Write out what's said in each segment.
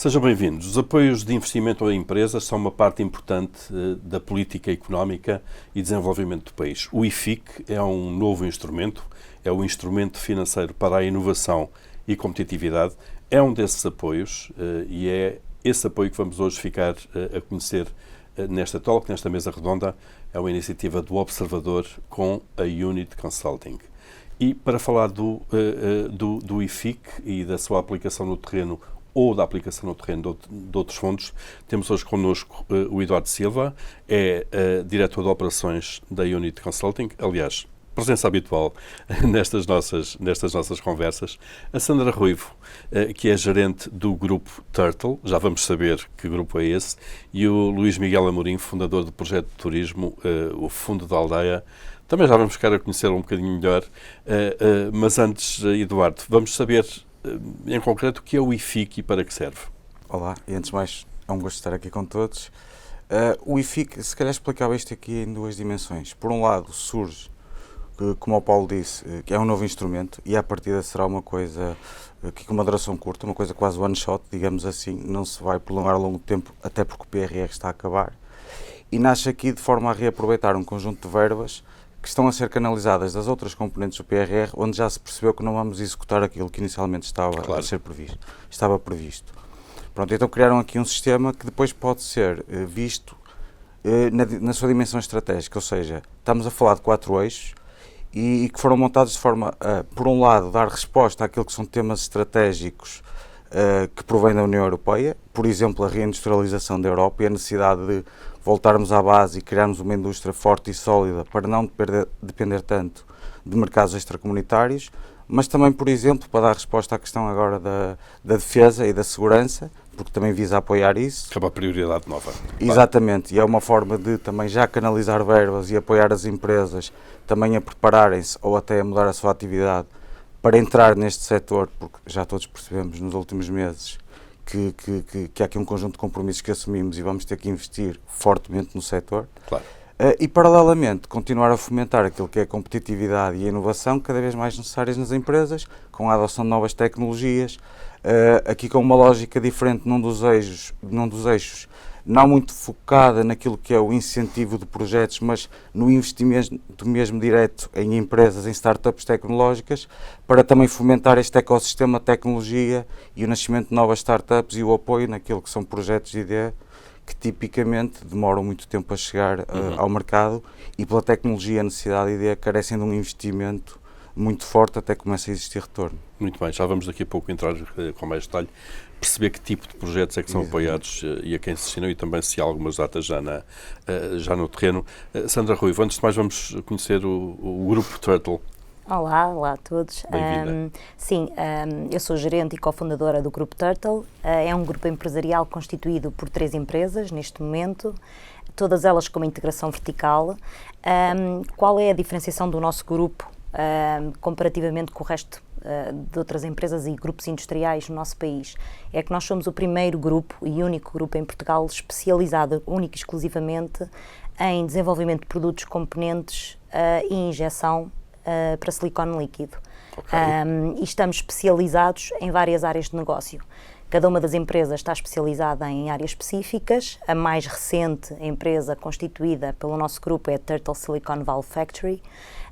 Sejam bem-vindos. Os apoios de investimento a empresas são uma parte importante da política económica e desenvolvimento do país. O IFIC é um novo instrumento, é o instrumento financeiro para a inovação e competitividade. É um desses apoios e é esse apoio que vamos hoje ficar a conhecer nesta talk, nesta mesa redonda. É uma iniciativa do Observador com a Unit Consulting. E para falar do IFIC e da sua aplicação no terreno ou da aplicação no terreno de outros fundos, temos hoje connosco o Eduardo Silva, é diretor de operações da Unit Consulting, aliás, presença habitual nestas nossas conversas. A Sandra Ruivo, que é gerente do grupo Turtle, já vamos saber que grupo é esse, e o Luís Miguel Amorim, fundador do projeto de turismo, o Fundo da Aldeia. Também já vamos ficar a conhecê-lo um bocadinho melhor, mas antes, Eduardo, vamos saber em concreto o que é o IFIC e para que serve. Olá, e antes de mais, é um gosto estar aqui com todos. O IFIC, se calhar explicava isto aqui em duas dimensões. Por um lado, surge, como o Paulo disse, que é um novo instrumento e à partida será uma coisa que com uma duração curta, uma coisa quase one shot, digamos assim, não se vai prolongar a longo tempo, até porque o PRR está a acabar. E nasce aqui de forma a reaproveitar um conjunto de verbas que estão a ser canalizadas das outras componentes do PRR, onde já se percebeu que não vamos executar aquilo que inicialmente estava a ser previsto. Estava previsto. Pronto, então criaram aqui um sistema que depois pode ser visto na sua dimensão estratégica, ou seja, estamos a falar de 4 eixos e que foram montados de forma a, por um lado, dar resposta àquilo que são temas estratégicos que provém da União Europeia, por exemplo, a reindustrialização da Europa e a necessidade de voltarmos à base e criarmos uma indústria forte e sólida para não depender tanto de mercados extracomunitários, mas também, por exemplo, para dar resposta à questão agora da defesa e da segurança, porque também visa apoiar isso. Acaba a prioridade nova. Exatamente, e é uma forma de também já canalizar verbas e apoiar as empresas também a prepararem-se ou até a mudar a sua atividade para entrar neste setor, porque já todos percebemos nos últimos meses que há aqui um conjunto de compromissos que assumimos e vamos ter que investir fortemente no setor. Claro. E, paralelamente, continuar a fomentar aquilo que é a competitividade e a inovação cada vez mais necessárias nas empresas, com a adoção de novas tecnologias, aqui com uma lógica diferente num dos eixos, não muito focada naquilo que é o incentivo de projetos, mas no investimento mesmo direto em empresas, em startups tecnológicas, para também fomentar este ecossistema de tecnologia e o nascimento de novas startups e o apoio naquilo que são projetos de ideia que tipicamente demoram muito tempo a chegar ao mercado e pela tecnologia, a necessidade de ideia carecem de um investimento muito forte até que comece a existir retorno. Muito bem, já vamos daqui a pouco entrar com mais detalhe, perceber que tipo de projetos é que são apoiados e a quem se destinam e também se há algumas datas já no terreno. Sandra Ruivo, antes de mais vamos conhecer o grupo Turtle. Olá a todos. Eu sou gerente e cofundadora do Grupo Turtle. É um grupo empresarial constituído por 3 empresas neste momento, todas elas com uma integração vertical. Qual é a diferenciação do nosso grupo comparativamente com o resto de outras empresas e grupos industriais no nosso país? É que nós somos o primeiro grupo e único grupo em Portugal especializado única e exclusivamente em desenvolvimento de produtos, componentes e injeção para silicone líquido. Okay. E estamos especializados em várias áreas de negócio. Cada uma das empresas está especializada em áreas específicas. A mais recente empresa constituída pelo nosso grupo é a Turtle Silicon Valve Factory.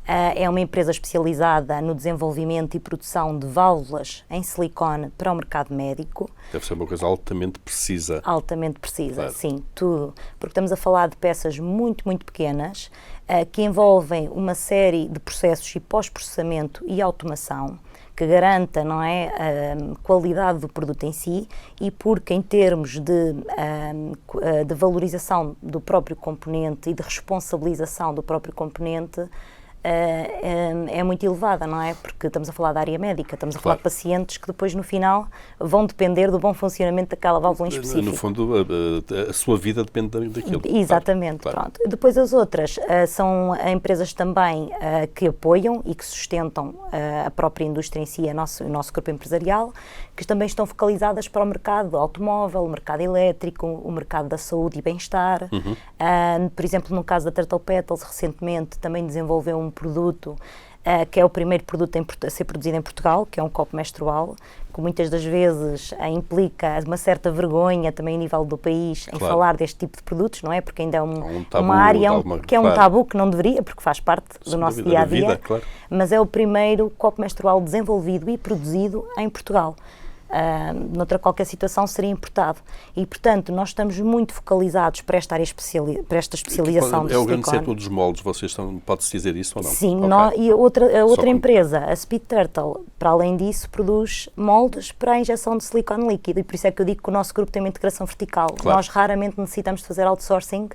É uma empresa especializada no desenvolvimento e produção de válvulas em silicone para o mercado médico. Deve ser uma coisa altamente precisa. Altamente precisa, claro. Sim, tudo. Porque estamos a falar de peças muito, muito pequenas que envolvem uma série de processos e pós-processamento e automação que garanta, não é, a qualidade do produto em si e porque em termos de valorização do próprio componente e de responsabilização do próprio componente é muito elevada, não é? Porque estamos a falar da área médica, estamos a falar de pacientes que depois no final vão depender do bom funcionamento daquela válvula em específico. No fundo, a sua vida depende daquilo. Exatamente, claro. Pronto. Depois as outras são empresas também que apoiam e que sustentam a própria indústria em si, o nosso grupo empresarial, que também estão focalizadas para o mercado automóvel, o mercado elétrico, o mercado da saúde e bem-estar. Por exemplo, no caso da Turtle Petals, recentemente também desenvolveu um produto que é o primeiro produto a ser produzido em Portugal, que é um copo menstrual, que muitas das vezes implica uma certa vergonha também a nível do país em falar deste tipo de produtos, não é? Porque ainda é uma área que é um tabu que não deveria, porque faz parte do nosso dia-a-dia, claro. Mas é o primeiro copo menstrual desenvolvido e produzido em Portugal. Noutra qualquer situação seria importado. E, portanto, nós estamos muito focalizados para esta área para esta especialização do É o grande setor dos moldes, vocês pode-se dizer isso ou não? Sim, e a outra empresa, a Speed Turtle, para além disso, produz moldes para a injeção de silicone líquido, e por isso é que eu digo que o nosso grupo tem uma integração vertical. Claro. Nós raramente necessitamos de fazer outsourcing,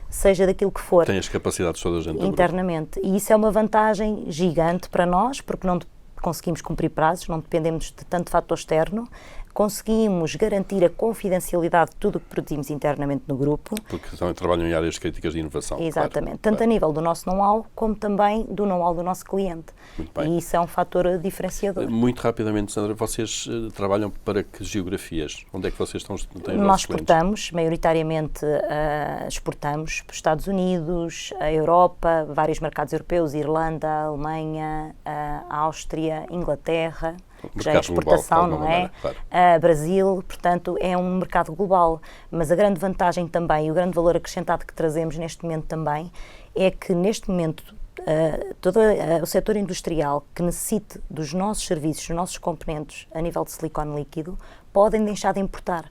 seja daquilo que for. Tem as capacidades todas dentro internamente. E isso é uma vantagem gigante para nós, porque não conseguimos cumprir prazos, não dependemos de tanto fator externo, conseguimos garantir a confidencialidade de tudo o que produzimos internamente no grupo. Porque também trabalham em áreas críticas de inovação. Exatamente, tanto a nível do nosso know-how, como também do know-how do nosso cliente. Muito bem. E isso é um fator diferenciador. Muito rapidamente, Sandra, vocês trabalham para que geografias? Onde é que vocês têm Nós exportamos, maioritariamente exportamos para os Estados Unidos, a Europa, vários mercados europeus, Irlanda, Alemanha, Áustria, Inglaterra, que já é exportação, global, não é? Claro. Brasil, portanto, é um mercado global. Mas a grande vantagem também, e o grande valor acrescentado que trazemos neste momento também, é que neste momento todo o setor industrial que necessite dos nossos serviços, dos nossos componentes a nível de silicone líquido, podem deixar de importar.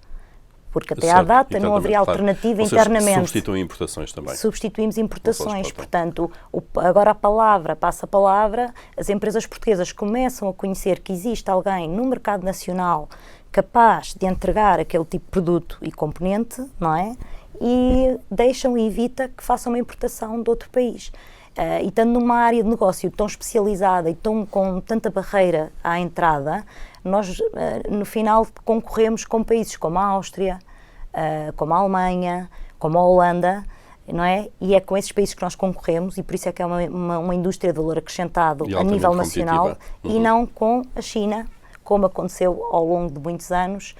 Porque até à data não haveria alternativa internamente. Substituem importações também. Substituímos importações, portanto, agora passa a palavra, as empresas portuguesas começam a conhecer que existe alguém no mercado nacional capaz de entregar aquele tipo de produto e componente, não é? E evita que façam uma importação de outro país. E estando numa área de negócio tão especializada e com tanta barreira à entrada, nós, no final, concorremos com países como a Áustria, como a Alemanha, como a Holanda, não é? E é com esses países que nós concorremos, e por isso é que é uma indústria de valor acrescentado a nível nacional, e não com a China, como aconteceu ao longo de muitos anos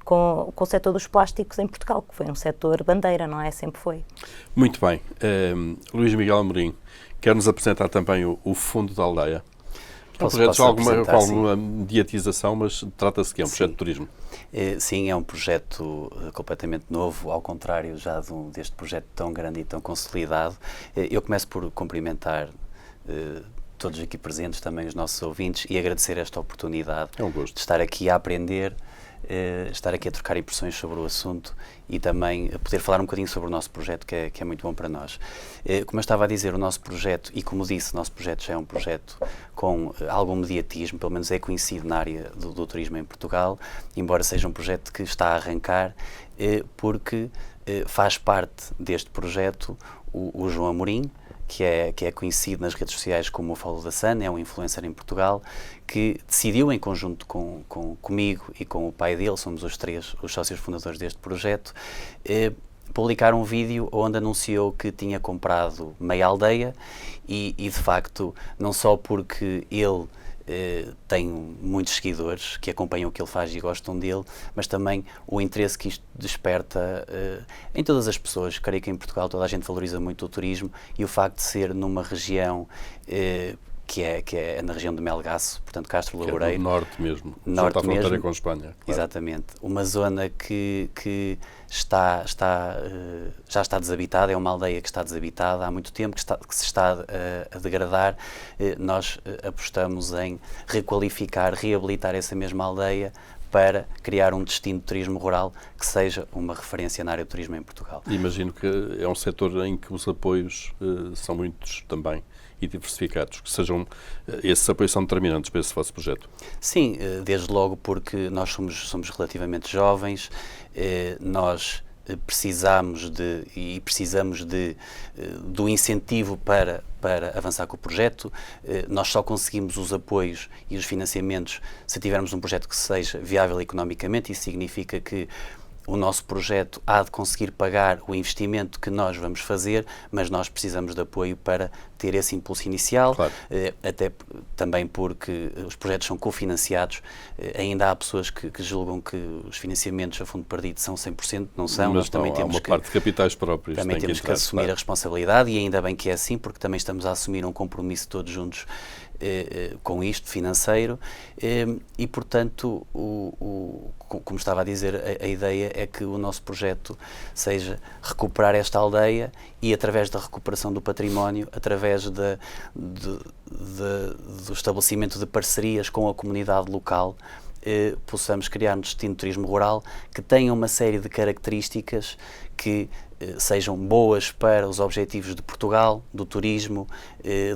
com o setor dos plásticos em Portugal, que foi um setor bandeira, não é? Sempre foi. Muito bem. Luís Miguel Amorim, quer-nos apresentar também o Fundo da Aldeia? Projetos com alguma mediatização, mas trata-se de um projeto de turismo. Sim, é um projeto completamente novo, ao contrário já deste projeto tão grande e tão consolidado. Eu começo por cumprimentar todos aqui presentes, também os nossos ouvintes, e agradecer esta oportunidade de estar aqui a aprender, estar aqui a trocar impressões sobre o assunto e também poder falar um bocadinho sobre o nosso projeto, que é muito bom para nós. Como eu estava a dizer, o nosso projeto, e como disse, o nosso projeto já é um projeto com algum mediatismo, pelo menos é conhecido na área do turismo em Portugal, embora seja um projeto que está a arrancar, porque faz parte deste projeto o João Amorim, que é conhecido nas redes sociais como o Follow the Sun, é um influencer em Portugal, que decidiu em conjunto comigo e com o pai dele, somos os três os sócios fundadores deste projeto, publicar um vídeo onde anunciou que tinha comprado meia aldeia e de facto, não só porque ele tem muitos seguidores que acompanham o que ele faz e gostam dele, mas também o interesse que isto desperta em todas as pessoas. Creio que em Portugal toda a gente valoriza muito o turismo e o facto de ser numa região que é na região de Melgaço, portanto Castro Laboreiro. É no norte mesmo, norte junto à fronteira mesmo, com a Espanha. Claro. Exatamente. Uma zona que já está desabitada, é uma aldeia que está desabitada há muito tempo, que se está a degradar. Nós apostamos em requalificar, reabilitar essa mesma aldeia para criar um destino de turismo rural que seja uma referência na área do turismo em Portugal. Imagino que é um setor em que os apoios são muitos também e diversificados, que esses apoios são determinantes para esse vosso projeto. Sim, desde logo porque nós somos relativamente jovens, nós precisamos do incentivo para avançar com o projeto. Nós só conseguimos os apoios e os financiamentos se tivermos um projeto que seja viável economicamente. Isso significa que o nosso projeto há de conseguir pagar o investimento que nós vamos fazer, mas nós precisamos de apoio para ter esse impulso inicial, claro. Até também porque os projetos são cofinanciados. Ainda há pessoas que julgam que os financiamentos a fundo perdido são 100%, não são. Mas nós também há uma parte de capitais próprios. Também temos que assumir a responsabilidade, e ainda bem que é assim, porque também estamos a assumir um compromisso todos juntos com isto, financeiro, e portanto, como estava a dizer, a ideia é que o nosso projeto seja recuperar esta aldeia e, através da recuperação do património, através do estabelecimento de parcerias com a comunidade local, possamos criar um destino de turismo rural que tenha uma série de características que sejam boas para os objetivos de Portugal, do turismo,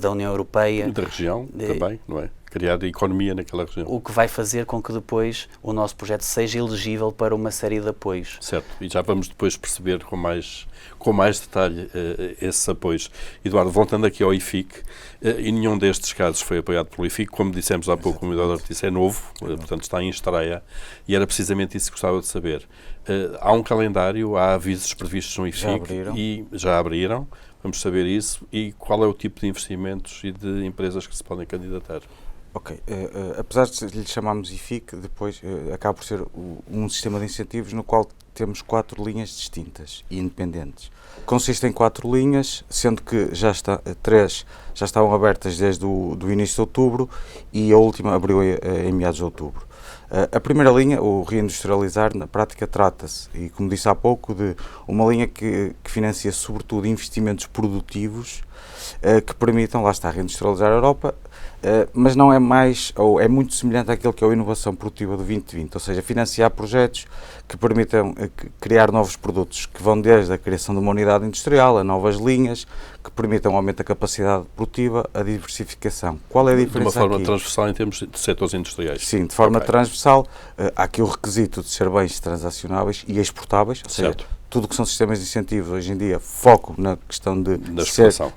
da União Europeia. E da região também, não é? Criar economia naquela região. O que vai fazer com que depois o nosso projeto seja elegível para uma série de apoios. Certo, e já vamos depois perceber com mais detalhe esses apoios. Eduardo, voltando aqui ao IFIC, e nenhum destes casos foi apoiado pelo IFIC, como dissemos há pouco, o Eduardo disse, é novo, portanto está em estreia, e era precisamente isso que gostava de saber. Há um calendário, há avisos previstos no IFIC e já abriram, vamos saber isso, e qual é o tipo de investimentos e de empresas que se podem candidatar? Ok, apesar de lhe chamarmos IFIC, depois acaba por ser um sistema de incentivos no qual temos 4 linhas distintas e independentes. Consiste em 4 linhas, sendo que 3 já estavam abertas desde o início de outubro e a última abriu em meados de outubro. A primeira linha, o reindustrializar, na prática trata-se, e como disse há pouco, de uma linha que financia sobretudo investimentos produtivos que permitam, lá está, reindustrializar a Europa, mas não é mais, ou é muito semelhante àquilo que é a inovação produtiva do 2020, ou seja, financiar projetos que permitam criar novos produtos, que vão desde a criação de uma unidade industrial a novas linhas, que permitam um aumento da capacidade produtiva, a diversificação. Qual é a diferença aqui? De uma forma transversal em termos de setores industriais? Sim, de forma transversal. Há aqui o requisito de ser bens transacionáveis e exportáveis, ou seja, tudo que são sistemas de incentivos hoje em dia, foco na questão da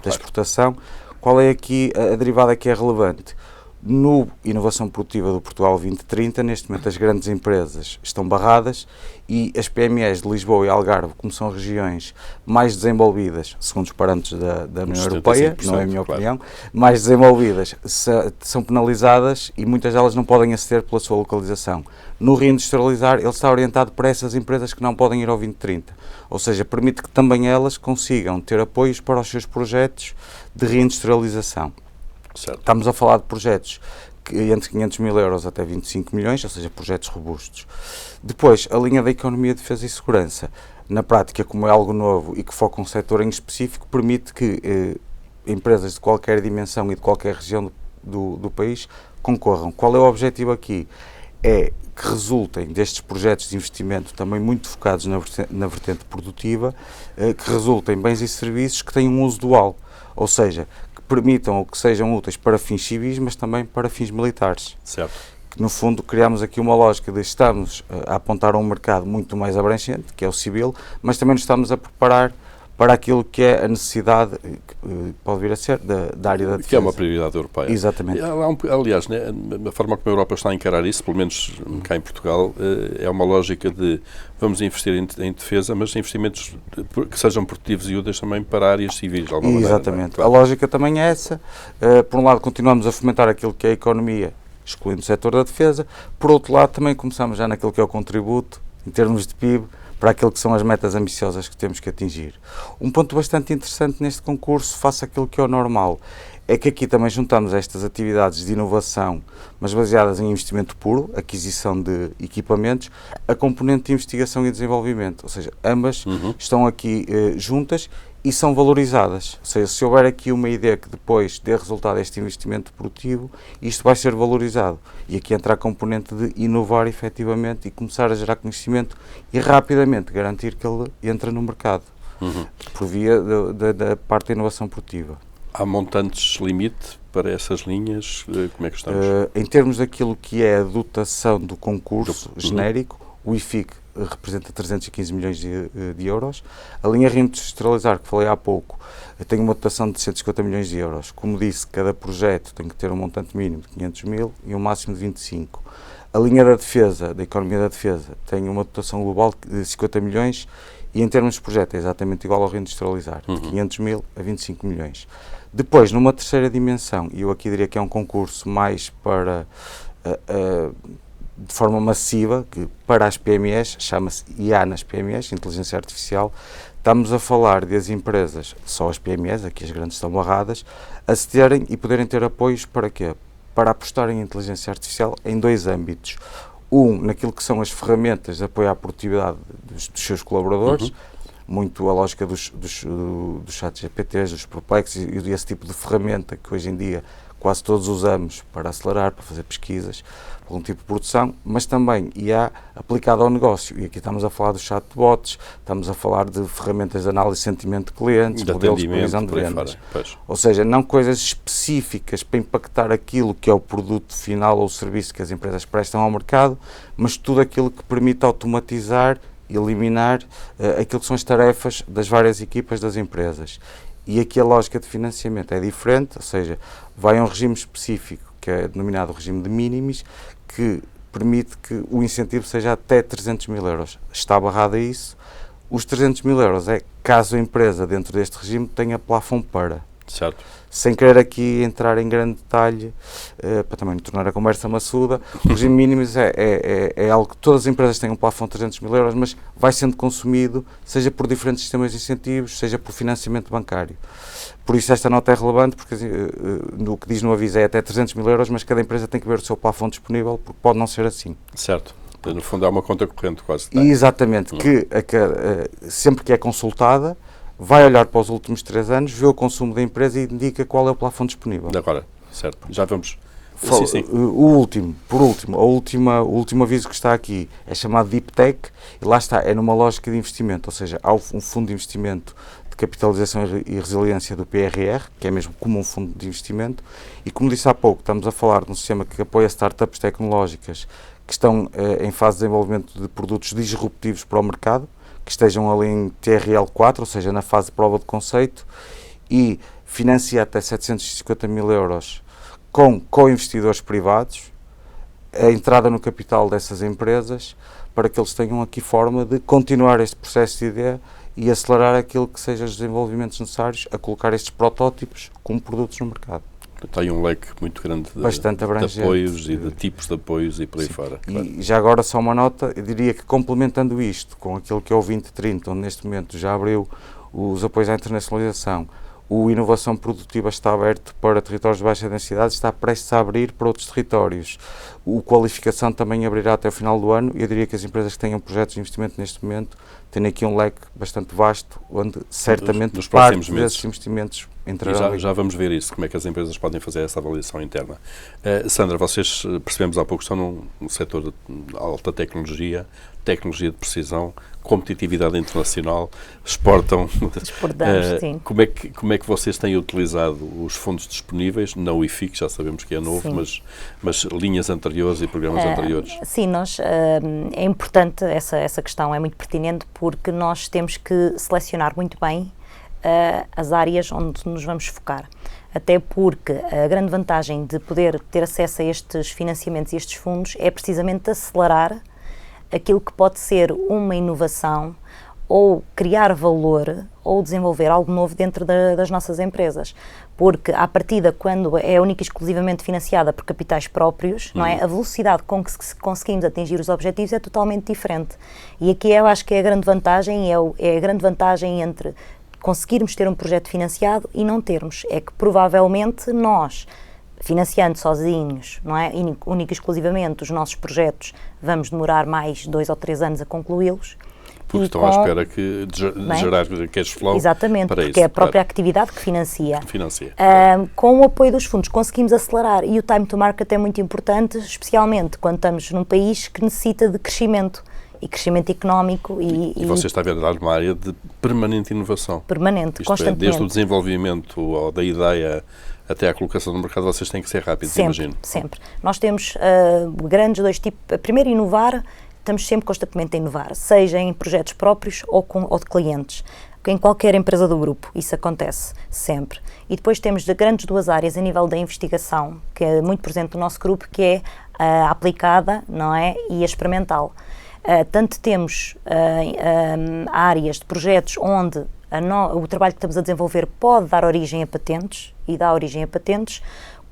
exportação. Qual é aqui a derivada que é relevante? No Inovação Produtiva do Portugal 2030, neste momento as grandes empresas estão barradas e as PMEs de Lisboa e Algarve, como são regiões mais desenvolvidas, segundo os parâmetros da União Europeia, não é a minha opinião, mais desenvolvidas, são penalizadas e muitas delas não podem aceder pela sua localização. No reindustrializar, ele está orientado para essas empresas que não podem ir ao 2030, ou seja, permite que também elas consigam ter apoios para os seus projetos de reindustrialização. Certo. Estamos a falar de projetos entre 500 mil euros até 25 milhões, ou seja, projetos robustos. Depois, a linha da economia, defesa e segurança. Na prática, como é algo novo e que foca um setor em específico, permite que empresas de qualquer dimensão e de qualquer região do país concorram. Qual é o objetivo aqui? É que resultem destes projetos de investimento também muito focados na vertente produtiva, que resultem bens e serviços que tenham um uso dual, ou seja, permitam ou que sejam úteis para fins civis, mas também para fins militares. Certo. Que, no fundo, criamos aqui uma lógica de estamos a apontar a um mercado muito mais abrangente, que é o civil, mas também nos estamos a preparar para aquilo que é a necessidade, que pode vir a ser, da área da defesa. Que é uma prioridade europeia. Exatamente. Aliás, né, a forma como a Europa está a encarar isso, pelo menos cá em Portugal, é uma lógica de vamos investir em defesa, mas investimentos que sejam produtivos e úteis também para áreas civis. Exatamente. A lógica também é essa. Por um lado, continuamos a fomentar aquilo que é a economia, excluindo o setor da defesa. Por outro lado, também começamos já naquilo que é o contributo, em termos de PIB, para aquilo que são as metas ambiciosas que temos que atingir. Um ponto bastante interessante neste concurso, face àquilo que é o normal, é que aqui também juntamos estas atividades de inovação, mas baseadas em investimento puro, aquisição de equipamentos, a componente de investigação e desenvolvimento, ou seja, ambas estão aqui juntas e são valorizadas. Ou seja, se houver aqui uma ideia que depois dê resultado a este investimento produtivo, isto vai ser valorizado. E aqui entra a componente de inovar efetivamente e começar a gerar conhecimento e rapidamente garantir que ele entra no mercado, por via da parte da inovação produtiva. Há montantes limite para essas linhas? Como é que estamos? Em termos daquilo que é a dotação do concurso genérico, o IFIC representa 315 milhões de euros. A linha reindustrializar, que falei há pouco, tem uma dotação de 150 milhões de euros. Como disse, cada projeto tem que ter um montante mínimo de 500 mil e um máximo de 25. A linha da defesa, da economia da defesa, tem uma dotação global de 50 milhões e em termos de projeto é exatamente igual ao reindustrializar, de 500 mil a 25 milhões. Depois, numa terceira dimensão, e eu aqui diria que é um concurso mais para de forma massiva, que para as PMEs, chama-se IA nas PMEs, Inteligência Artificial. Estamos a falar de as empresas, só as PMEs, aqui as grandes estão barradas, acederem e poderem ter apoios para quê? Para apostarem em inteligência artificial em 2 âmbitos. Naquilo que são as ferramentas de apoio à produtividade dos seus colaboradores, muito a lógica dos chats GPTs, dos Perplexos e desse tipo de ferramenta que hoje em dia quase todos usamos para acelerar, para fazer pesquisas, por um tipo de produção, mas também IA aplicada ao negócio. E aqui estamos a falar dos chatbots, estamos a falar de ferramentas de análise de sentimento de clientes, de modelos de previsão de vendas. Ou seja, não coisas específicas para impactar aquilo que é o produto final ou o serviço que as empresas prestam ao mercado, mas tudo aquilo que permite automatizar, eliminar aquilo que são as tarefas das várias equipas das empresas. E aqui a lógica de financiamento é diferente, ou seja, vai a um regime específico, que é denominado regime de minimis, que permite que o incentivo seja até 300 mil euros. Está barrado a isso. Os 300 mil euros é caso a empresa, dentro deste regime, tenha plafond para. Certo. Sem querer aqui entrar em grande detalhe, para também não tornar a conversa maçuda, o regime mínimos é algo que todas as empresas têm um plafond de 300 mil euros, mas vai sendo consumido, seja por diferentes sistemas de incentivos, seja por financiamento bancário. Por isso esta nota é relevante, porque no que diz no aviso é até 300 mil euros, mas cada empresa tem que ver o seu plafond disponível, porque pode não ser assim. Certo. No fundo é uma conta corrente quase. Exatamente, que sempre que é consultada, vai olhar para os últimos 3 anos, vê o consumo da empresa e indica qual é o plafond disponível. Agora, certo. Já vamos... Sim. O último aviso que está aqui é chamado Deep Tech e lá está, é numa lógica de investimento, ou seja, há um fundo de investimento de capitalização e resiliência do PRR, que é mesmo como um fundo de investimento, e como disse há pouco, estamos a falar de um sistema que apoia startups tecnológicas que estão em fase de desenvolvimento de produtos disruptivos para o mercado, que estejam ali em TRL 4, ou seja, na fase de prova de conceito, e financia até 750 mil euros com co-investidores privados, a entrada no capital dessas empresas, para que eles tenham aqui forma de continuar este processo de ideia e acelerar aquilo que sejam os desenvolvimentos necessários a colocar estes protótipos como produtos no mercado. Tem um leque muito grande de apoios e de tipos de apoios e por aí fora. Claro. E já agora só uma nota, eu diria que complementando isto com aquilo que é o 2030, onde neste momento já abriu os apoios à internacionalização, o Inovação Produtiva está aberto para territórios de baixa densidade, está prestes a abrir para outros territórios. O Qualificação também abrirá até o final do ano e eu diria que as empresas que tenham projetos de investimento neste momento têm aqui um leque bastante vasto, onde certamente nos próximos parte desses investimentos entrarão. Já vamos ver isso, como é que as empresas podem fazer essa avaliação interna. Sandra, vocês percebemos há pouco, estão num setor de alta tecnologia de precisão, competitividade internacional, exportamos, sim. Como é que vocês têm utilizado os fundos disponíveis na UIFIC, já sabemos que é novo, mas linhas anteriores e programas anteriores? Sim, é importante, essa questão é muito pertinente, porque nós temos que selecionar muito bem as áreas onde nos vamos focar. Até porque a grande vantagem de poder ter acesso a estes financiamentos e estes fundos é precisamente acelerar aquilo que pode ser uma inovação ou criar valor ou desenvolver algo novo dentro das nossas empresas. Porque, à partida, quando é única e exclusivamente financiada por capitais próprios, não é? A velocidade com que conseguimos atingir os objetivos é totalmente diferente. E aqui eu acho que é a grande vantagem, é a grande vantagem entre conseguirmos ter um projeto financiado e não termos. É que, provavelmente, nós, financiando sozinhos, não é? Única e exclusivamente os nossos projetos, vamos demorar mais 2 ou 3 anos a concluí-los. Porque estão à espera de gerar cash flow. Exatamente, para porque isso, é a própria atividade que financia. Claro. Com o apoio dos fundos conseguimos acelerar e o time to market é muito importante, especialmente quando estamos num país que necessita de crescimento e crescimento económico. E você está a ver uma área de permanente inovação. Permanente, constantemente. Desde o desenvolvimento ou da ideia até à colocação no mercado, vocês têm que ser rápidos, imagino. Sempre. Nós temos grandes 2 tipos. Primeiro, inovar. Estamos sempre constantemente a inovar, seja em projetos próprios ou de clientes, em qualquer empresa do grupo, isso acontece sempre. E depois temos de grandes 2 áreas a nível da investigação, que é muito presente no nosso grupo, que é a aplicada, não é, e a experimental. Tanto temos áreas de projetos onde o trabalho que estamos a desenvolver pode dar origem a patentes, e dá origem a patentes,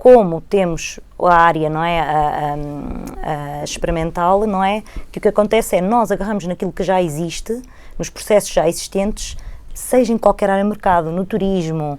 como temos a área, não é, a experimental, não é, que o que acontece é nós agarramos naquilo que já existe, nos processos já existentes, seja em qualquer área de mercado, no turismo,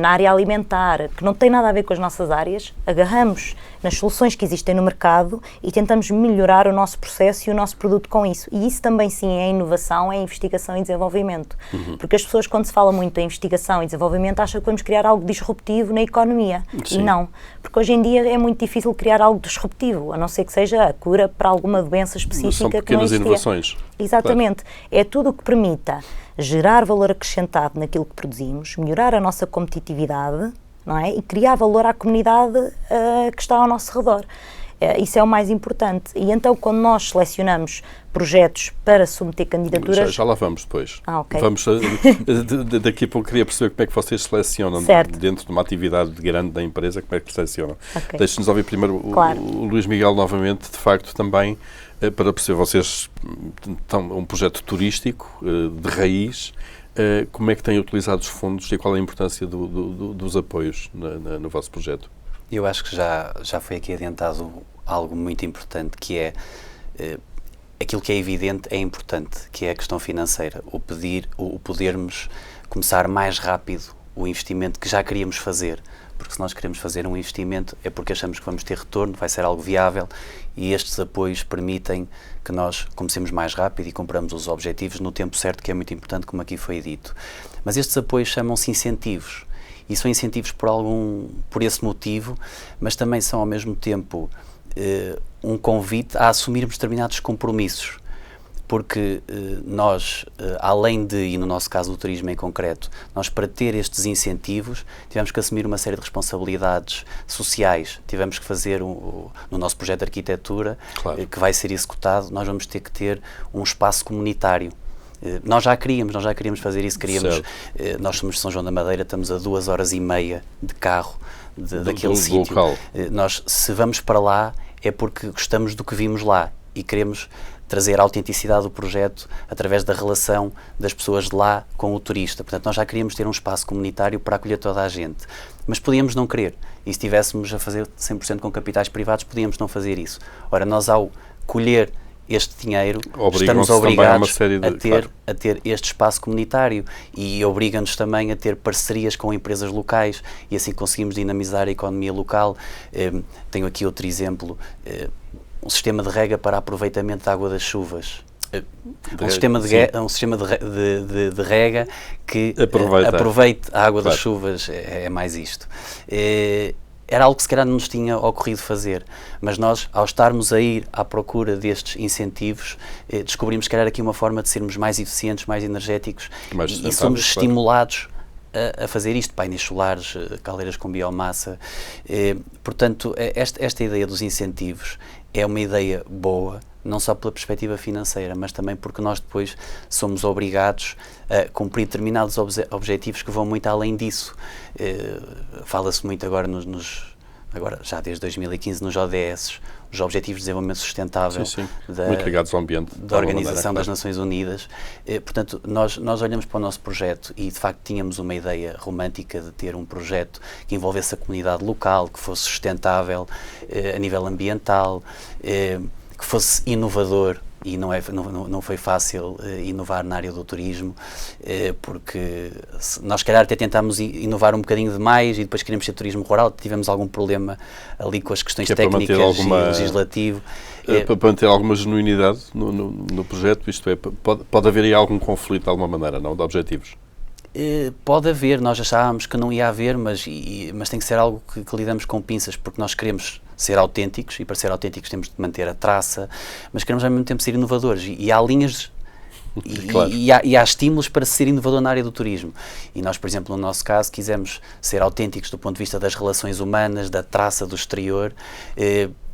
na área alimentar, que não tem nada a ver com as nossas áreas, agarramos nas soluções que existem no mercado e tentamos melhorar o nosso processo e o nosso produto com isso. E isso também sim é inovação, é investigação e desenvolvimento. Porque as pessoas, quando se fala muito em investigação e desenvolvimento, acham que vamos criar algo disruptivo na economia. Sim. E não. Porque hoje em dia é muito difícil criar algo disruptivo, a não ser que seja a cura para alguma doença específica. São pequenas inovações. Exatamente. Claro. É tudo o que permita gerar valor acrescentado naquilo que produzimos, melhorar a nossa competitividade, não é? E criar valor à comunidade que está ao nosso redor. Isso é o mais importante. E então, quando nós selecionamos projetos para submeter candidaturas... Já lá vamos depois. Ok. Vamos, daqui a pouco queria perceber como é que vocês selecionam, dentro de uma atividade grande da empresa, como é que selecionam. Okay. Deixe-nos ouvir primeiro o Luís Miguel novamente, de facto, também, para perceber, vocês estão um projeto turístico, de raiz, como é que têm utilizado os fundos e qual é a importância dos apoios no vosso projeto? Eu acho que já foi aqui adiantado algo muito importante, que é aquilo que é evidente é importante, que é a questão financeira, o podermos começar mais rápido o investimento que já queríamos fazer, porque se nós queremos fazer um investimento é porque achamos que vamos ter retorno, vai ser algo viável, e estes apoios permitem que nós comecemos mais rápido e compramos os objetivos no tempo certo, que é muito importante, como aqui foi dito. Mas estes apoios chamam-se incentivos, e são incentivos por esse motivo, mas também são ao mesmo tempo um convite a assumirmos determinados compromissos, porque nós, além de, e no nosso caso o turismo em concreto, nós para ter estes incentivos tivemos que assumir uma série de responsabilidades sociais, tivemos que fazer, no nosso projeto de arquitetura, claro, que vai ser executado, nós vamos ter que ter um espaço comunitário. Nós já queríamos fazer isso, nós somos de São João da Madeira, estamos a 2h30 de carro daquele sítio. Nós, se vamos para lá, é porque gostamos do que vimos lá e queremos trazer a autenticidade do projeto através da relação das pessoas de lá com o turista. Portanto, nós já queríamos ter um espaço comunitário para acolher toda a gente, mas podíamos não querer, e se estivéssemos a fazer 100% com capitais privados, podíamos não fazer isso. Ora, nós ao colher este dinheiro, estamos obrigados a ter este espaço comunitário, e obriga-nos também a ter parcerias com empresas locais, e assim conseguimos dinamizar a economia local. Tenho aqui outro exemplo, um sistema de rega para aproveitamento da água das chuvas. Um sistema de rega que aproveite a água das chuvas, é mais isto. Era algo que se calhar não nos tinha ocorrido fazer, mas nós, ao estarmos a ir à procura destes incentivos, descobrimos que era aqui uma forma de sermos mais eficientes, mais energéticos, e somos estimulados a fazer isto, painéis solares, caldeiras com biomassa. Portanto, esta ideia dos incentivos é uma ideia boa, não só pela perspectiva financeira, mas também porque nós depois somos obrigados a cumprir determinados objetivos que vão muito além disso. Fala-se muito agora agora já desde 2015 nos ODS, os Objetivos de Desenvolvimento Sustentável, muito ligados ao ambiente, da Organização das Nações Unidas. Portanto, nós olhamos para o nosso projeto e, de facto, tínhamos uma ideia romântica de ter um projeto que envolvesse a comunidade local, que fosse sustentável a nível ambiental, que fosse inovador, e não foi fácil inovar na área do turismo, porque nós, se calhar, até tentámos inovar um bocadinho demais e depois queríamos ter turismo rural, tivemos algum problema ali com as questões técnicas e legislativo. Para manter alguma genuinidade no projeto, isto é, pode haver aí algum conflito de alguma maneira, não, de objetivos? Pode haver, nós achávamos que não ia haver, mas tem que ser algo que lidamos com pinças, porque nós queremos ser autênticos, e para ser autênticos temos de manter a traça, mas queremos ao mesmo tempo ser inovadores, e há linhas claro, e há estímulos para ser inovador na área do turismo. E nós, por exemplo, no nosso caso, quisemos ser autênticos do ponto de vista das relações humanas, da traça do exterior,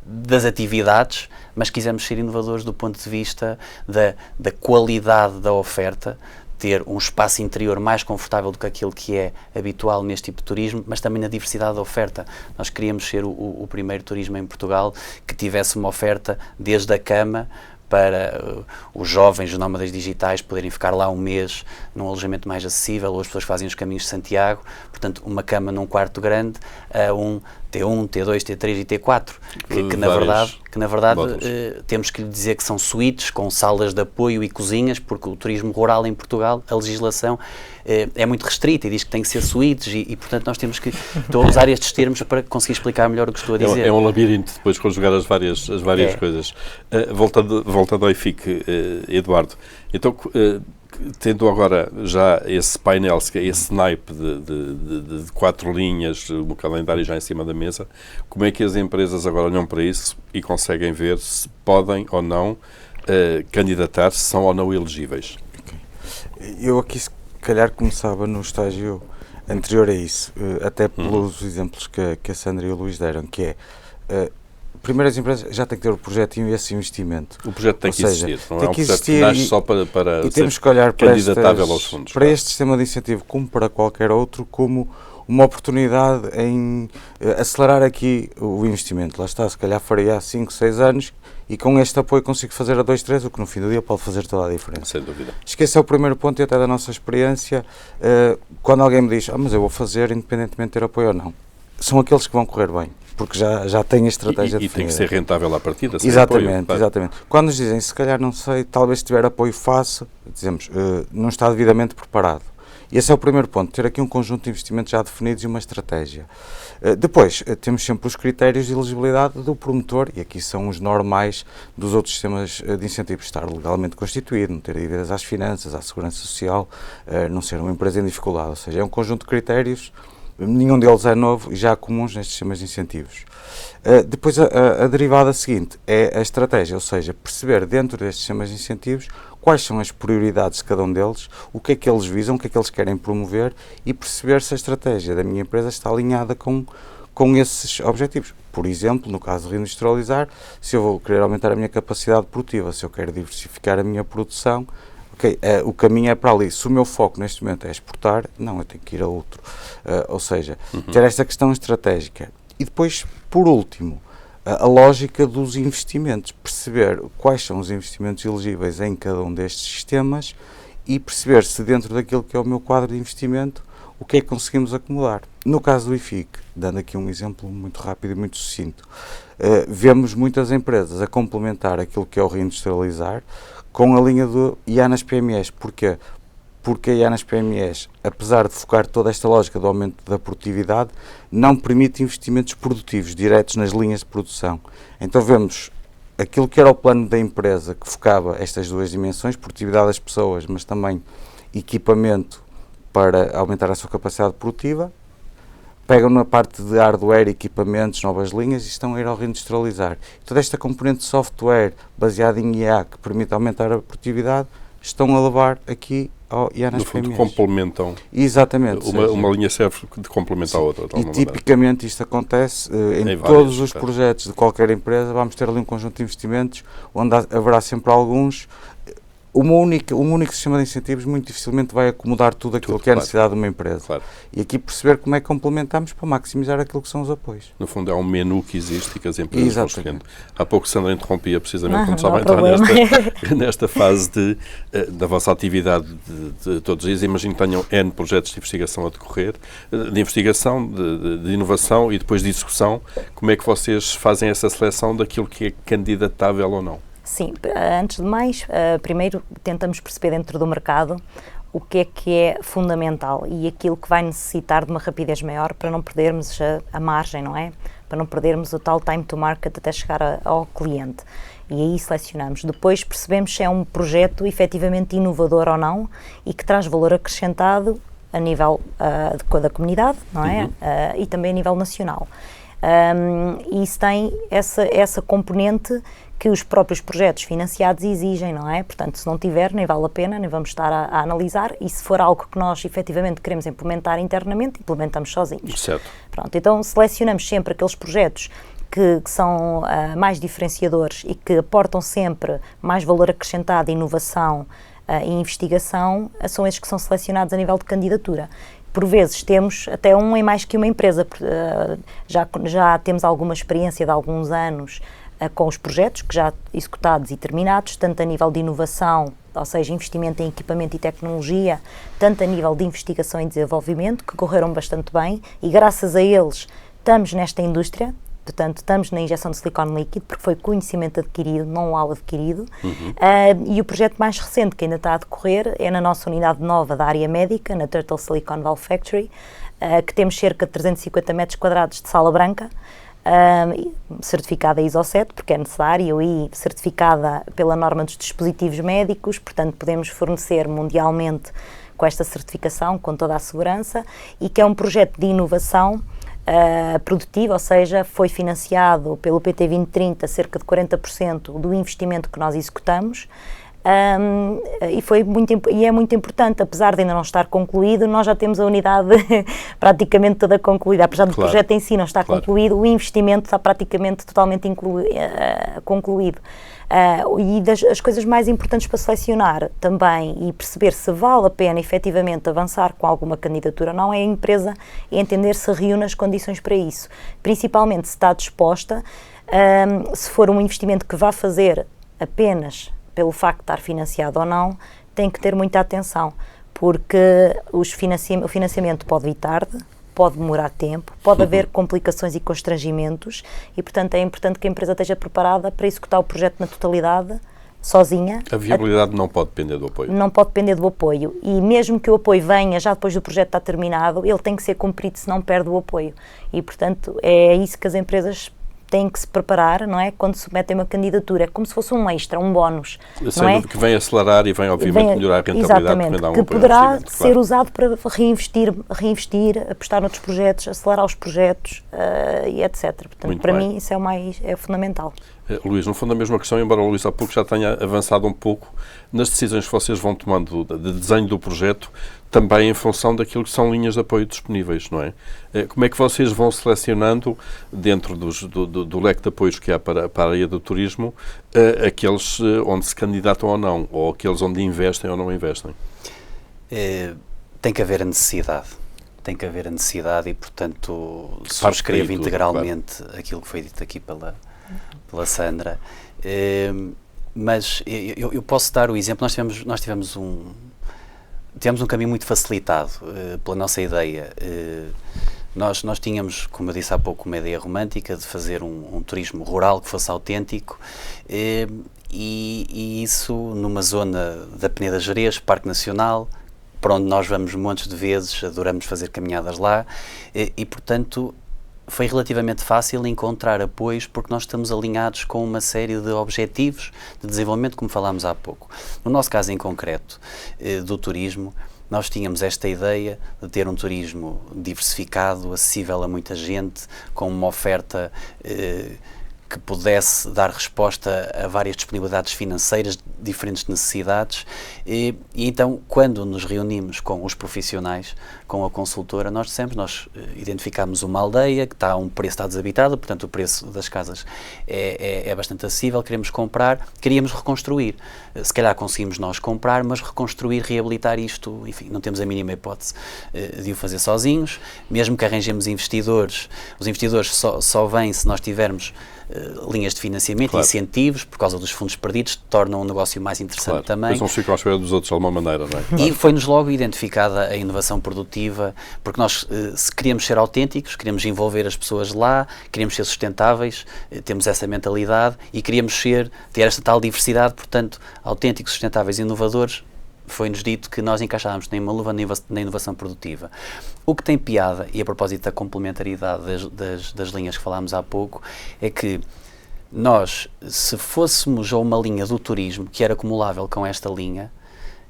das atividades, mas quisemos ser inovadores do ponto de vista da qualidade da oferta, ter um espaço interior mais confortável do que aquilo que é habitual neste tipo de turismo, mas também na diversidade da oferta. Nós queríamos ser o primeiro turismo em Portugal que tivesse uma oferta desde a cama para os jovens, os nómadas digitais, poderem ficar lá um mês num alojamento mais acessível, ou as pessoas fazem os caminhos de Santiago, portanto, uma cama num quarto grande, T1, T2, T3 e T4, que na verdade temos que lhe dizer que são suítes com salas de apoio e cozinhas, porque o turismo rural em Portugal, a legislação é muito restrita e diz que tem que ser suítes e portanto nós temos que... Estou a usar estes termos para conseguir explicar melhor o que estou a dizer. É um labirinto depois conjugar as várias coisas. Voltando ao IFIC, Eduardo, então... tendo agora já esse painel, esse naipe de 4 linhas, o calendário já em cima da mesa, como é que as empresas agora olham para isso e conseguem ver se podem ou não candidatar, se são ou não elegíveis? Okay. Eu aqui, se calhar, começava no estágio anterior a isso, até pelos exemplos que a Sandra e o Luís deram, que é... primeiro, as empresas já têm que ter o projeto e esse investimento. O projeto tem que existir, não é um projeto que nasce só para temos que olhar candidatável aos fundos. Para este sistema de incentivo, como para qualquer outro, como uma oportunidade em acelerar aqui o investimento. Lá está, se calhar faria há 5, 6 anos e com este apoio consigo fazer a 2, 3, o que no fim do dia pode fazer toda a diferença. Sem dúvida. Acho que esse é o primeiro ponto e até da nossa experiência, quando alguém me diz, mas eu vou fazer independentemente de ter apoio ou não. São aqueles que vão correr bem, porque já têm a estratégia definida. E tem que ser rentável à partida. Exatamente, exatamente. Quando nos dizem, se calhar não sei, talvez se tiver apoio faço, dizemos, não está devidamente preparado. E esse é o primeiro ponto, ter aqui um conjunto de investimentos já definidos e uma estratégia. Depois, temos sempre os critérios de elegibilidade do promotor, e aqui são os normais dos outros sistemas de incentivos. Estar legalmente constituído, não ter dívidas às finanças, à segurança social, não ser uma empresa em dificuldade. Ou seja, é um conjunto de critérios. Nenhum deles é novo e já há comuns nestes sistemas de incentivos. Depois, a derivada seguinte é a estratégia, ou seja, perceber dentro destes sistemas de incentivos quais são as prioridades de cada um deles, o que é que eles visam, o que é que eles querem promover e perceber se a estratégia da minha empresa está alinhada com esses objetivos. Por exemplo, no caso de reindustrializar, se eu vou querer aumentar a minha capacidade produtiva, se eu quero diversificar a minha produção, o caminho é para ali. Se o meu foco neste momento é exportar, não, eu tenho que ir a outro. Ou seja, ter esta questão estratégica. E depois, por último, a lógica dos investimentos. Perceber quais são os investimentos elegíveis em cada um destes sistemas e perceber se dentro daquilo que é o meu quadro de investimento, o que é que conseguimos acomodar. No caso do IFIC, dando aqui um exemplo muito rápido e muito sucinto, vemos muitas empresas a complementar aquilo que é o reindustrializar com a linha do IA nas PMEs. Porquê? Porque a IA nas PMEs, apesar de focar toda esta lógica do aumento da produtividade, não permite investimentos produtivos diretos nas linhas de produção. Então vemos aquilo que era o plano da empresa que focava estas duas dimensões, produtividade das pessoas, mas também equipamento para aumentar a sua capacidade produtiva, pegam na parte de hardware, equipamentos, novas linhas e estão a ir ao reindustrializar. Toda esta componente de software baseada em IA que permite aumentar a produtividade, estão a levar aqui ao IA nas PMEs. No fundo, complementam. Exatamente. Uma linha serve de complementar a outra. E tipicamente isto acontece em todos os projetos de qualquer empresa. Vamos ter ali um conjunto de investimentos onde haverá sempre alguns. Um único sistema de incentivos muito dificilmente vai acomodar tudo aquilo que é a necessidade de uma empresa. Claro. E aqui perceber como é que complementamos para maximizar aquilo que são os apoios. No fundo, é um menu que existe e que as empresas vão escolhendo. Há pouco Sandra interrompia precisamente quando estava a entrar nesta fase da vossa atividade de todos os dias. Imagino que tenham N projetos de investigação a decorrer, de investigação, de inovação e depois de execução. Como é que vocês fazem essa seleção daquilo que é candidatável ou não? Sim, antes de mais, primeiro tentamos perceber dentro do mercado o que é fundamental e aquilo que vai necessitar de uma rapidez maior para não perdermos a margem, não é? Para não perdermos o tal time to market até chegar ao cliente. E aí selecionamos. Depois percebemos se é um projeto efetivamente inovador ou não e que traz valor acrescentado a nível da comunidade, não é? E também a nível nacional. E isso tem essa componente que os próprios projetos financiados exigem, não é? Portanto, se não tiver, nem vale a pena, nem vamos estar a analisar, e se for algo que nós efetivamente queremos implementar internamente, implementamos sozinhos. Certo. Pronto, então selecionamos sempre aqueles projetos que são mais diferenciadores e que aportam sempre mais valor acrescentado, inovação e investigação, são esses que são selecionados a nível de candidatura. Por vezes temos até um em mais que uma empresa, já temos alguma experiência de alguns anos com os projetos que já executados e terminados, tanto a nível de inovação, ou seja, investimento em equipamento e tecnologia, tanto a nível de investigação e desenvolvimento, que correram bastante bem e graças a eles estamos nesta indústria, portanto, estamos na injeção de silicone líquido, porque foi conhecimento adquirido, não ao adquirido. E o projeto mais recente, que ainda está a decorrer, é na nossa unidade nova da área médica, na Turtle Silicon Valve Factory, que temos cerca de 350 metros quadrados de sala branca, certificada ISO 7, porque é necessário, e certificada pela norma dos dispositivos médicos, portanto, podemos fornecer mundialmente com esta certificação, com toda a segurança, e que é um projeto de inovação produtivo, ou seja, foi financiado pelo PT 2030 cerca de 40% do investimento que nós executamos, e é muito importante, apesar de ainda não estar concluído, nós já temos a unidade praticamente toda concluída, apesar do projeto em si não estar concluído, o investimento está praticamente totalmente concluído. E as coisas mais importantes para selecionar também e perceber se vale a pena efetivamente avançar com alguma candidatura ou não é a empresa entender se reúne as condições para isso, principalmente se está disposta, se for um investimento que vá fazer apenas pelo facto de estar financiado ou não, tem que ter muita atenção, porque o financiamento pode vir tarde, pode demorar tempo, pode haver complicações e constrangimentos, e portanto é importante que a empresa esteja preparada para executar o projeto na totalidade, sozinha. A viabilidade não pode depender do apoio. Não pode depender do apoio, e mesmo que o apoio venha já depois do projeto estar terminado, ele tem que ser cumprido, senão perde o apoio, e portanto é isso que as empresas têm que se preparar, não é? Quando submetem uma candidatura, é como se fosse um extra, um bónus. Não é? Que vem acelerar e vem, obviamente, melhorar a rentabilidade. Exatamente, dá um que apoio poderá ser usado para reinvestir, apostar noutros projetos, acelerar os projetos e etc. Portanto, muito para bem. mim, isso é fundamental. Luís, no fundo a mesma questão, embora o Luís há pouco já tenha avançado um pouco nas decisões que vocês vão tomando de desenho do projeto, também em função daquilo que são linhas de apoio disponíveis, não é? Como é que vocês vão selecionando, dentro do leque de apoios que há para a área do turismo, aqueles onde se candidatam ou não, ou aqueles onde investem ou não investem? Tem que haver a necessidade. Tem que haver a necessidade e, portanto, subscrevo integralmente aquilo que foi dito aqui pela Sandra. Mas eu posso dar o exemplo, nós tivemos um caminho muito facilitado pela nossa ideia. Nós tínhamos, como eu disse há pouco, uma ideia romântica de fazer um turismo rural que fosse autêntico, e isso numa zona da Peneda Gerês, Parque Nacional, para onde nós vamos montes de vezes, adoramos fazer caminhadas lá, e portanto foi relativamente fácil encontrar apoios, porque nós estamos alinhados com uma série de objetivos de desenvolvimento, como falámos há pouco. No nosso caso em concreto, do turismo, nós tínhamos esta ideia de ter um turismo diversificado, acessível a muita gente, com uma oferta que pudesse dar resposta a várias disponibilidades financeiras, diferentes necessidades, e então, quando nos reunimos com os profissionais, com a consultora, nós identificámos uma aldeia que está a um preço, está desabitada, portanto o preço das casas é bastante acessível, queremos comprar, queríamos reconstruir. Se calhar conseguimos nós comprar, mas reconstruir, reabilitar isto, enfim, não temos a mínima hipótese de o fazer sozinhos, mesmo que arranjemos investidores, os investidores só vêm se nós tivermos linhas de financiamento e incentivos, por causa dos fundos perdidos, tornam um negócio mais interessante também. Mas não ficam à espera dos outros de alguma maneira, não é? E foi-nos logo identificada a inovação produtiva, porque nós, se queríamos ser autênticos, queríamos envolver as pessoas lá, queríamos ser sustentáveis, temos essa mentalidade e queríamos ter esta tal diversidade, portanto, autênticos, sustentáveis e inovadores. Foi-nos dito que nós encaixávamos nem uma luva na inovação produtiva. O que tem piada, e a propósito da complementaridade das linhas que falámos há pouco, é que nós, se fôssemos a uma linha do turismo que era acumulável com esta linha,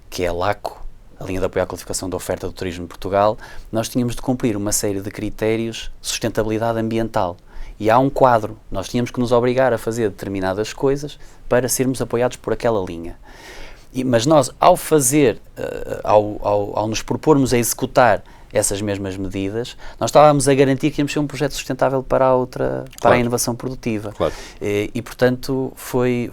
que é a LACO, a linha de apoio à qualificação da oferta do turismo em Portugal, nós tínhamos de cumprir uma série de critérios de sustentabilidade ambiental. E há um quadro, nós tínhamos que nos obrigar a fazer determinadas coisas para sermos apoiados por aquela linha. Mas nós, ao nos propormos a executar essas mesmas medidas, nós estávamos a garantir que íamos ser um projeto sustentável para a inovação produtiva. Claro. E portanto, foi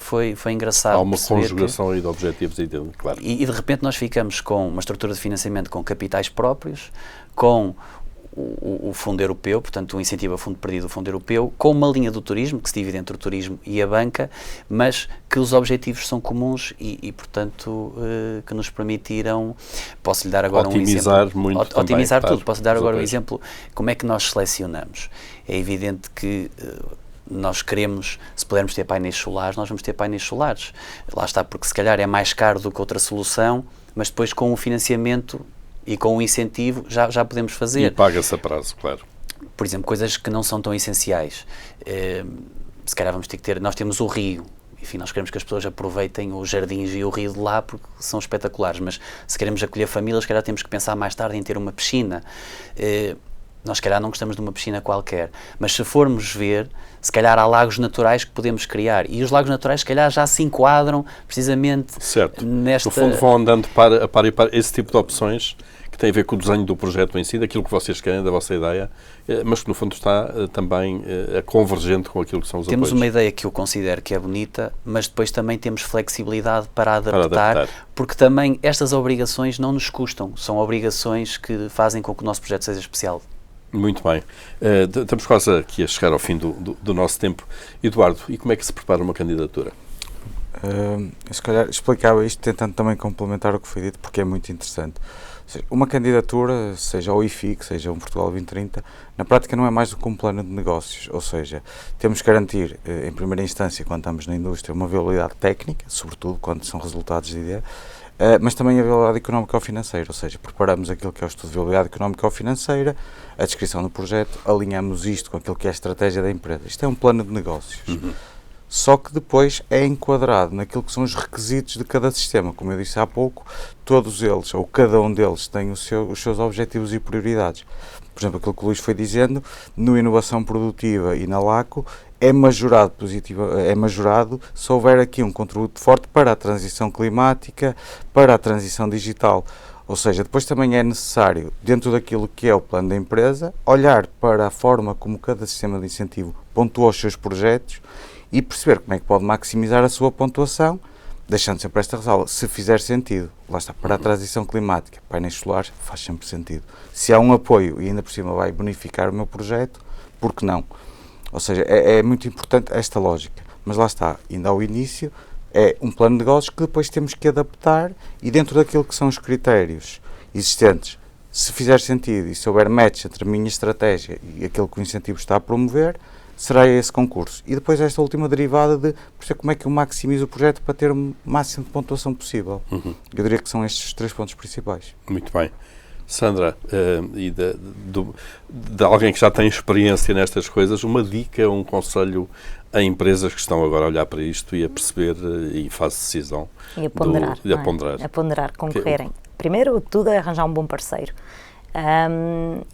engraçado. Há uma conjugação aí de objetivos, claro. E de repente nós ficamos com uma estrutura de financiamento com capitais próprios, com o Fundo Europeu, portanto o incentivo a fundo perdido do Fundo Europeu, com uma linha do turismo, que se divide entre o turismo e a banca, mas que os objetivos são comuns e portanto, que nos permitiram, posso lhe dar agora otimizar um exemplo. Muito otimizar também, tudo. Posso lhe dar agora um exemplo, como é que nós selecionamos. É evidente que nós queremos, se pudermos ter painéis solares, nós vamos ter painéis solares. Lá está, porque se calhar é mais caro do que outra solução, mas depois com o financiamento e com o incentivo já podemos fazer. E paga-se a prazo, claro. Por exemplo, coisas que não são tão essenciais. Se calhar vamos ter que ter, nós temos o rio, enfim, nós queremos que as pessoas aproveitem os jardins e o rio de lá porque são espetaculares, mas se queremos acolher famílias, se calhar temos que pensar mais tarde em ter uma piscina. Nós, se calhar, não gostamos de uma piscina qualquer, mas se formos ver, se calhar há lagos naturais que podemos criar. E os lagos naturais, se calhar, já se enquadram precisamente certo. nesta... No fundo, vão andando para esse tipo de opções que tem a ver com o desenho do projeto em si, daquilo que vocês querem, da vossa ideia, mas que, no fundo, está também convergente com aquilo que são os Temos apoios. uma ideia que eu considero que é bonita, mas depois também temos flexibilidade para adaptar, porque também estas obrigações não nos custam. São obrigações que fazem com que o nosso projeto seja especial. Muito bem. Estamos quase aqui a chegar ao fim do nosso tempo. Eduardo, e como é que se prepara uma candidatura? Se calhar explicava isto tentando também complementar o que foi dito, porque é muito interessante. Ou seja, uma candidatura, seja o IFIC, seja um Portugal 2030, na prática não é mais do que um plano de negócios. Ou seja, temos que garantir, em primeira instância, quando estamos na indústria, uma viabilidade técnica, sobretudo quando são resultados de ideia, mas também a viabilidade económica ou financeira, ou seja, preparamos aquilo que é o estudo de viabilidade económica ou financeira, a descrição do projeto, alinhamos isto com aquilo que é a estratégia da empresa. Isto é um plano de negócios. Só que depois é enquadrado naquilo que são os requisitos de cada sistema. Como eu disse há pouco, todos eles, ou cada um deles, tem os seus objetivos e prioridades. Por exemplo, aquilo que o Luís foi dizendo, no Inovação Produtiva e na LACO, é majorado se houver aqui um contributo forte para a transição climática, para a transição digital. Ou seja, depois também é necessário, dentro daquilo que é o plano da empresa, olhar para a forma como cada sistema de incentivo pontua os seus projetos e perceber como é que pode maximizar a sua pontuação, deixando sempre esta ressalva, se fizer sentido. Lá está, para a transição climática, painéis solares, faz sempre sentido. Se há um apoio e ainda por cima vai bonificar o meu projeto, por que não? Ou seja, é muito importante esta lógica. Mas lá está, ainda ao início, é um plano de negócios que depois temos que adaptar e dentro daquilo que são os critérios existentes, se fizer sentido e se houver match entre a minha estratégia e aquilo que o incentivo está a promover, será esse concurso. E depois esta última derivada de perceber como é que eu maximizo o projeto para ter o máximo de pontuação possível. Eu diria que são estes os 3 pontos principais. Muito bem. Sandra, e de alguém que já tem experiência nestas coisas, uma dica, um conselho a empresas que estão agora a olhar para isto e a perceber em fase de decisão. E a ponderar. A ponderar, concorrerem. Primeiro, tudo é arranjar um bom parceiro.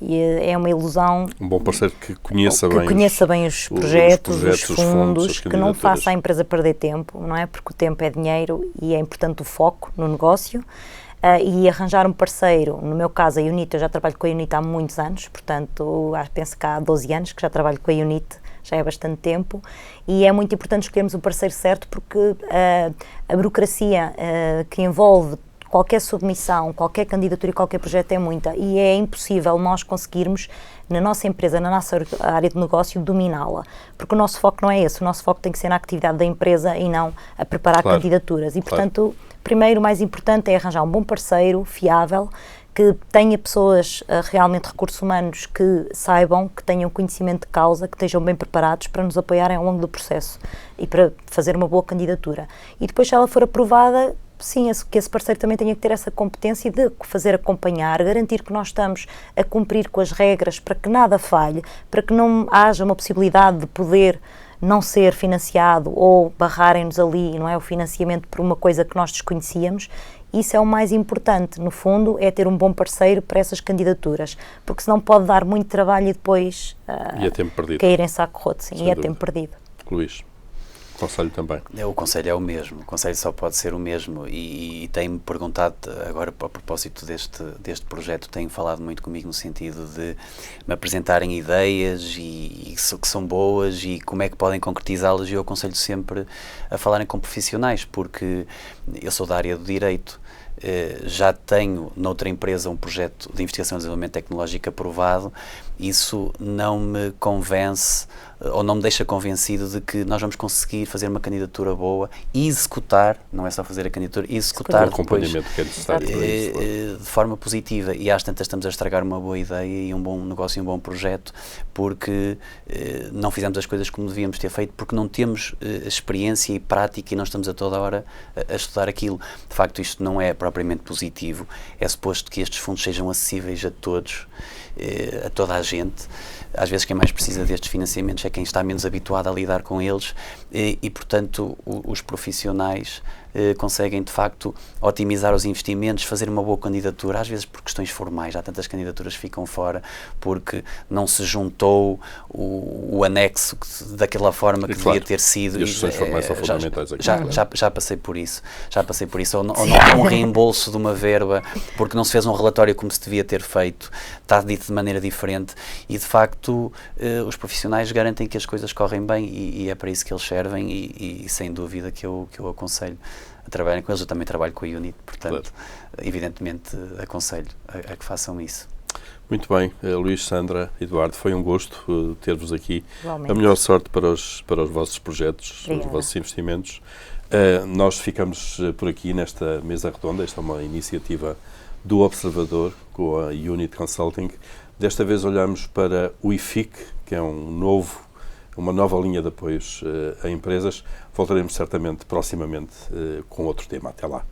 E é uma ilusão. Um bom parceiro que conheça bem os projetos, os fundos, que não faça a empresa perder tempo, não é? Porque o tempo é dinheiro e é importante o foco no negócio. E arranjar um parceiro, no meu caso a UNIT, eu já trabalho com a UNIT há muitos anos, portanto penso que há 12 anos que já trabalho com a UNIT, já é bastante tempo, e é muito importante escolhermos o parceiro certo porque a burocracia que envolve qualquer submissão, qualquer candidatura e qualquer projeto é muita e é impossível nós conseguirmos, na nossa empresa, na nossa área de negócio, dominá-la. Porque o nosso foco não é esse, o nosso foco tem que ser na atividade da empresa e não a preparar candidaturas. E, portanto, primeiro, o mais importante é arranjar um bom parceiro, fiável, que tenha pessoas, realmente recursos humanos, que saibam, que tenham conhecimento de causa, que estejam bem preparados para nos apoiarem ao longo do processo e para fazer uma boa candidatura. E depois, se ela for aprovada, sim, que esse parceiro também tenha que ter essa competência de fazer acompanhar, garantir que nós estamos a cumprir com as regras para que nada falhe, para que não haja uma possibilidade de poder não ser financiado ou barrarem-nos ali, não é, o financiamento por uma coisa que nós desconhecíamos. Isso é o mais importante, no fundo, é ter um bom parceiro para essas candidaturas, porque senão pode dar muito trabalho e depois cair em saco roto, sim, e é tempo perdido. Luís, o conselho também. O conselho é o mesmo, o conselho só pode ser o mesmo e tem-me perguntado agora a propósito deste projeto, têm falado muito comigo no sentido de me apresentarem ideias e que são boas e como é que podem concretizá-las, e eu aconselho sempre a falarem com profissionais, porque eu sou da área do direito, já tenho noutra empresa um projeto de investigação e desenvolvimento tecnológico aprovado, isso não me convence ou não me deixa convencido de que nós vamos conseguir fazer uma candidatura boa e executar, não é só fazer a candidatura, executar o acompanhamento que é necessário de forma positiva. E às tantas estamos a estragar uma boa ideia e um bom negócio e um bom projeto porque não fizemos as coisas como devíamos ter feito, porque não temos experiência e prática e não estamos a toda hora a estudar aquilo. De facto, isto não é propriamente positivo. É suposto que estes fundos sejam acessíveis a todos, a toda a gente. Às vezes quem mais precisa destes financiamentos é quem está menos habituado a lidar com eles e portanto, os profissionais conseguem, de facto, otimizar os investimentos, fazer uma boa candidatura, às vezes por questões formais. Há tantas candidaturas que ficam fora porque não se juntou o anexo daquela forma que devia ter sido. E as questões formais são fundamentais aqui. Já passei por isso. Ou não há um reembolso de uma verba porque não se fez um relatório como se devia ter feito, está dito de maneira diferente e, de facto, os profissionais garantem que as coisas correm bem e é para isso que eles servem e sem dúvida que eu aconselho a trabalharem com eles. Eu também trabalho com a UNIT, portanto, evidentemente aconselho a que façam isso. Muito bem, Luís, Sandra, Eduardo, foi um gosto ter-vos aqui. Igualmente. A melhor sorte para os vossos projetos, Obrigada. os vossos investimentos. Nós ficamos por aqui nesta mesa redonda. Esta é uma iniciativa do Observador com a Unit Consulting. Desta vez olhamos para o IFIC, que é uma nova linha de apoios a empresas. Voltaremos certamente proximamente com outro tema. Até lá.